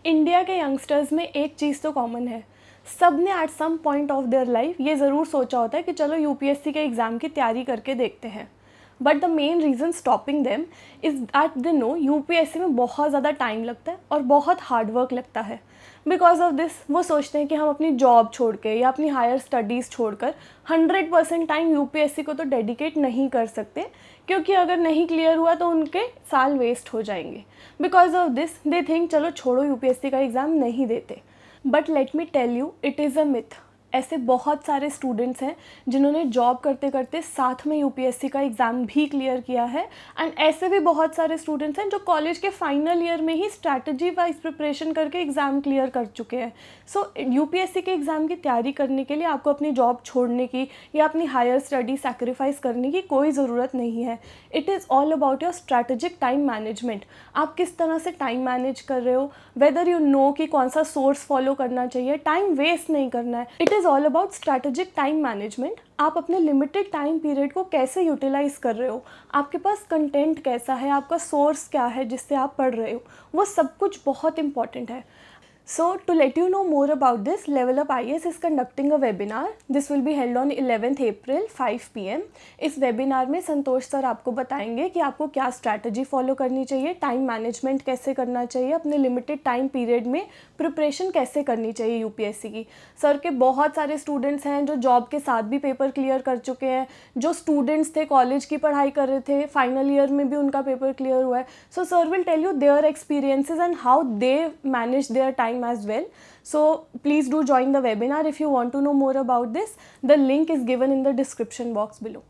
India के youngsters में एक चीज़ तो कॉमन है, सब ने at some point of their life ये ज़रूर सोचा होता है कि चलो यूपीएससी के एग्ज़ाम की तैयारी करके देखते हैं। But the main reason stopping them is that they know UPSC में बहुत ज़्यादा टाइम लगता है और बहुत हार्ड वर्क लगता है। बिकॉज ऑफ दिस वो सोचते हैं कि हम अपनी जॉब छोड़ के या अपनी हायर स्टडीज़ छोड़कर 100% टाइम यूपीएससी को तो डेडिकेट नहीं कर सकते, क्योंकि अगर नहीं क्लियर हुआ तो उनके साल वेस्ट हो जाएंगे। Because of this they think चलो छोड़ो, यूपीएससी का एग्ज़ाम नहीं देते। But let me tell you, it is a myth. ऐसे बहुत सारे स्टूडेंट्स हैं जिन्होंने जॉब करते करते साथ में यूपीएससी का एग्ज़ाम भी क्लियर किया है, एंड ऐसे भी बहुत सारे स्टूडेंट्स हैं जो कॉलेज के फाइनल ईयर में ही स्ट्रैटेजी वाइज प्रिपरेशन करके एग्ज़ाम क्लियर कर चुके हैं। सो यूपीएससी के एग्ज़ाम की तैयारी करने के लिए आपको अपनी जॉब छोड़ने की या अपनी हायर स्टडी सैक्रिफाइस करने की कोई ज़रूरत नहीं है। It is all about your strategic time management. आप किस तरह से टाइम मैनेज कर रहे हो, वेदर यू नो कि कौन सा सोर्स फॉलो करना चाहिए, टाइम वेस्ट नहीं करना है। It is all about strategic time management. आप अपने लिमिटेड टाइम पीरियड को कैसे यूटिलाइज कर रहे हो, आपके पास कंटेंट कैसा है, आपका सोर्स क्या है जिससे आप पढ़ रहे हो, वो सब कुछ बहुत इंपॉर्टेंट है। So to let you know more about this, Level Up IAS is conducting a webinar. This will be held on 11th April 5 PM. इस वेबिनार में संतोष सर आपको बताएंगे कि आपको क्या स्ट्रैटेजी फॉलो करनी चाहिए, टाइम मैनेजमेंट कैसे करना चाहिए, अपने लिमिटेड टाइम पीरियड में प्रिपरेशन कैसे करनी चाहिए यूपीएससी की। सर के बहुत सारे स्टूडेंट्स हैं जो जॉब के साथ भी पेपर क्लियर कर चुके हैं, जो स्टूडेंट्स थे कॉलेज की पढ़ाई कर रहे थे, फाइनल ईयर में भी उनका पेपर क्लियर हुआ है। So sir will tell you their experiences and how they manage their time as well. So please do join the webinar if you want to know more about this. The link is given in the description box below.